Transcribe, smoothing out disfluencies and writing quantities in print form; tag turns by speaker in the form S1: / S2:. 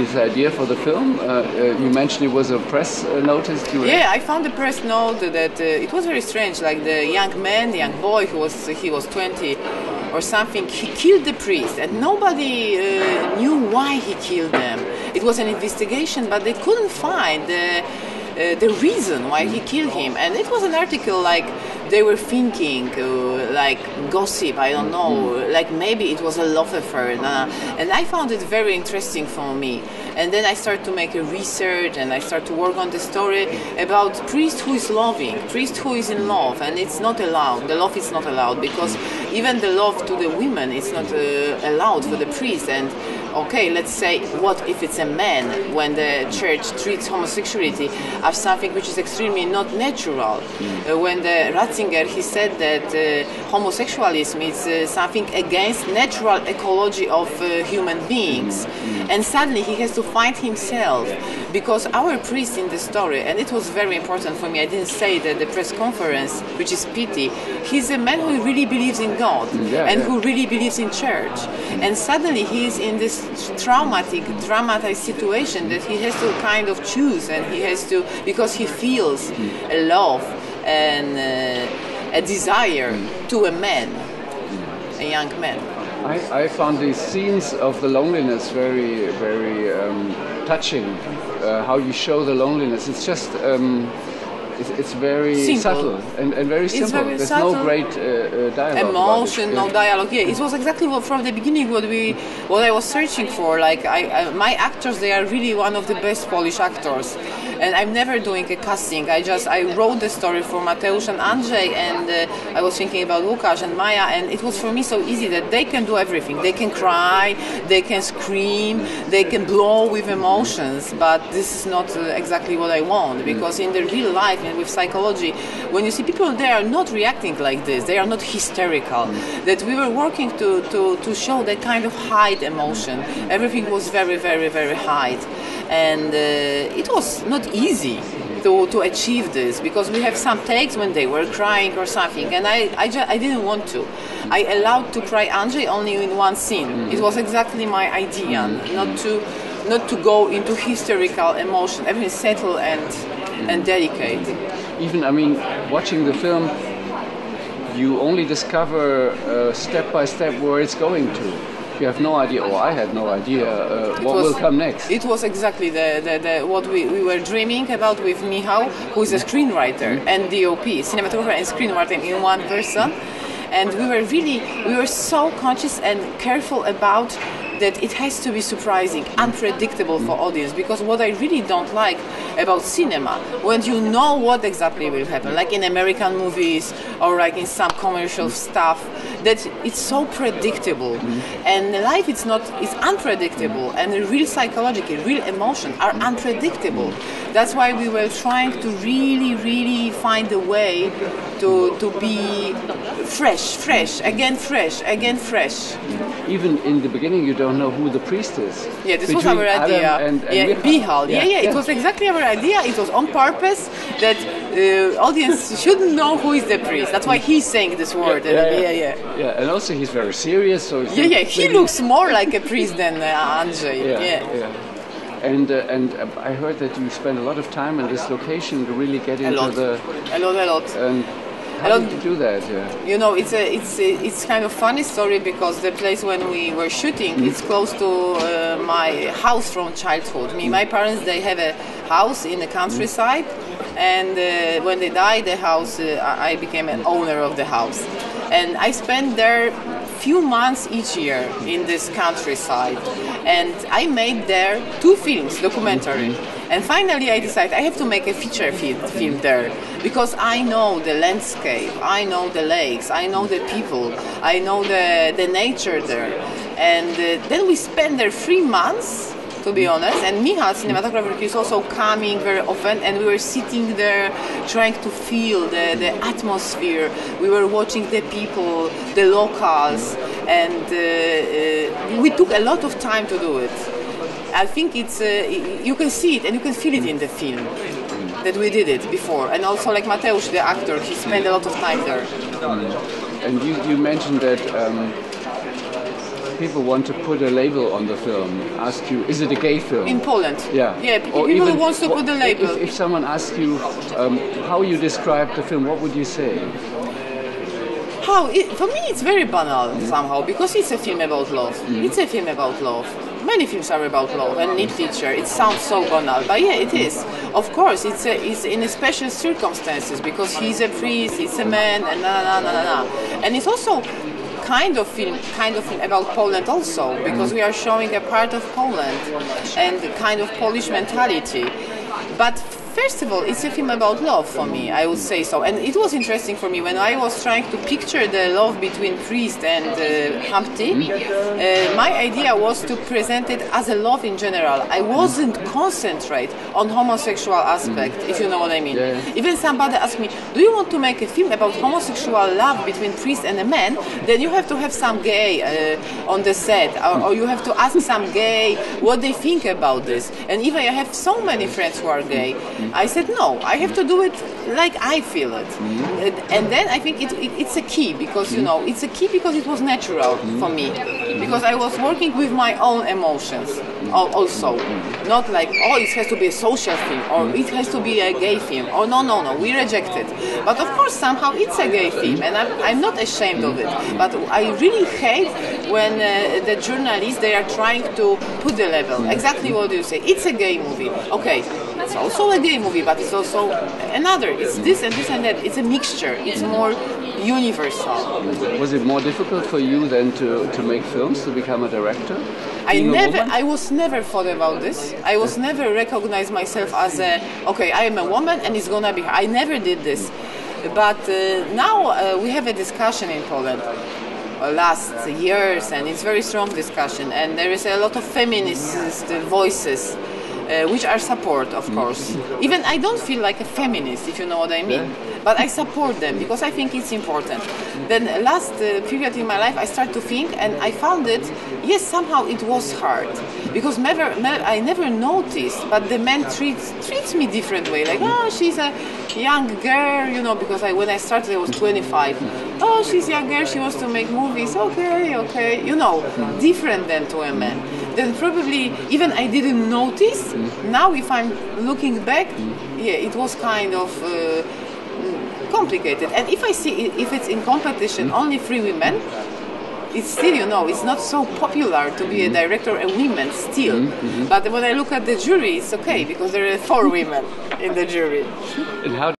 S1: this idea for the film? You mentioned it was a press notice.
S2: Yeah, I found a press note that it was very strange. Like the young man, the young boy who was 20 or something, he killed the priest, and nobody knew why he killed them. It was an investigation, but they couldn't find the reason why he killed him. And it was an article like they were thinking, like gossip, I don't know, like maybe it was a love affair. And I found it very interesting for me. And then I started to make a research, and I started to work on the story about priest who is loving, priest who is in love, and it's not allowed. The love is not allowed, because even the love to the women is not allowed for the priest. And okay, let's say, what if it's a man, when the church treats homosexuality as something which is extremely not natural? When the Ratzinger, he said that homosexualism is something against natural ecology of human beings. And suddenly he has to find himself, because our priest in the story, and it was very important for me, I didn't say that the press conference, which is pity, he's a man who really believes in God, who really believes in church. And suddenly he is in this dramatized situation that he has to kind of choose, and he has to, because he feels a love and a desire to a man, a young man.
S1: I found these scenes of the loneliness very, very touching. How you show the loneliness. It's just, it's very
S2: simple.
S1: subtle and very simple. There's
S2: subtle.
S1: no great dialogue.
S2: Emotion, no dialogue. Yeah, it was exactly from the beginning what I was searching for. Like my actors, they are really one of the best Polish actors. And I'm never doing a casting. I wrote the story for Mateusz and Andrzej, and I was thinking about Łukasz and Maya, and it was for me so easy that they can do everything. They can cry, they can scream, they can blow with emotions, but this is not exactly what I want, because in the real life and with psychology, when you see people, they are not reacting like this, they are not hysterical. That we were working to show that kind of hide emotion. Everything was very, very, very hide. And it was not easy to achieve this, because we have some takes when they were crying or something, and I didn't want to. I allowed to cry Andrzej only in one scene. It was exactly my idea, not to go into hysterical emotion. Everything settled and delicate.
S1: Even, I mean, watching the film, you only discover step by step where it's going to. You have no idea, or I had no idea what will come next.
S2: It was exactly what we were dreaming about with Michał, who is a screenwriter and DOP, cinematographer and screenwriter in one person. And we were so conscious and careful about that it has to be surprising, unpredictable for audience, because what I really don't like about cinema, when you know what exactly will happen, like in American movies or like in some commercial stuff, that it's so predictable. And life it's unpredictable, and real psychology, real emotion are unpredictable. That's why we were trying to really, really find a way to be fresh, again fresh.
S1: Even in the beginning, you don't know who the priest is.
S2: Yeah, this was our idea.
S1: And
S2: Michał. Yeah. It was exactly our idea. It was on purpose that audience shouldn't know who is the priest. That's why he's saying this word.
S1: Yeah, and also he's very serious. So
S2: he looks more like a priest than Andrzej.
S1: And I heard that you spend a lot of time in this location to really get into
S2: a lot.
S1: And how did you do that?
S2: You know, it's kind of funny story, because the place when we were shooting, it's close to my house from childhood. My parents, they have a house in the countryside, and when they died, the house, I became an owner of the house, and I spent there few months each year in this countryside, and I made there 2 films, documentary. And finally I decided I have to make a feature film there, because I know the landscape, I know the lakes, I know the people, I know the nature there. And then we spent there 3 months, to be honest, and Michał, cinematographer, is also coming very often, and we were sitting there trying to feel the atmosphere. We were watching the people, the locals, and we took a lot of time to do it. I think it's you can see it and you can feel it in the film that we did it before, and also like Mateusz, the actor, he spent a lot of time there.
S1: And you mentioned that people want to put a label on the film, ask you, is it a gay film?
S2: In Poland.
S1: Yeah.
S2: Yeah, people wants to put the label.
S1: If someone asks you how you describe the film, what would you say?
S2: For me, it's very banal somehow, because it's a film about love. It's a film about love. Many films are about love and literature. It sounds so banal, but yeah, it is. Of course, it's in special circumstances, because he's a priest, it's a man, and and it's also kind of film about Poland also, because we are showing a part of Poland and kind of Polish mentality. But first of all, it's a film about love for me, I would say so. And it was interesting for me when I was trying to picture the love between priest and Humpty. My idea was to present it as a love in general. I wasn't concentrate on homosexual aspect, if you know what I mean.
S1: Yeah.
S2: Even somebody asked me, do you want to make a film about homosexual love between priest and a man? Then you have to have some gay on the set, or you have to ask some gay what they think about this. And even I have so many friends who are gay. I said no, I have to do it like I feel it. And then I think it's a key, because you know, it's a key because it was natural for me, because I was working with my own emotions also, not like, oh, it has to be a social film, or it has to be a gay film, or no, we reject it. But of course somehow it's a gay film, and I'm not ashamed of it. But I really hate when the journalists, they are trying to put the label, exactly what you say, it's a gay movie. Okay, it's also a gay movie, but it's also another. It's this and this and that. It's a mixture. It's more universal.
S1: Was it more difficult for you then to make films, to become a director?
S2: I was never thought about this. I was never recognized myself as okay, I am a woman and it's gonna be her. I never did this. But now we have a discussion in Poland last years, and it's very strong discussion, and there is a lot of feminist voices which are support, of course. Even I don't feel like a feminist, if you know what I mean, but I support them because I think it's important. Then last period in my life I started to think, and I found it, yes, somehow it was hard, because I never noticed, but the man treats me different way, like, oh, she's a young girl, you know, because when I started I was 25. Oh, she's a young girl, she wants to make movies, okay, you know, different than to a man. Then probably even I didn't notice. Now if I'm looking back, yeah, it was kind of complicated. And if I see if it's in competition only 3 women, it's still, you know, it's not so popular to be a director a woman still. But when I look at the jury, it's okay, because there are 4 women in the jury.
S1: And how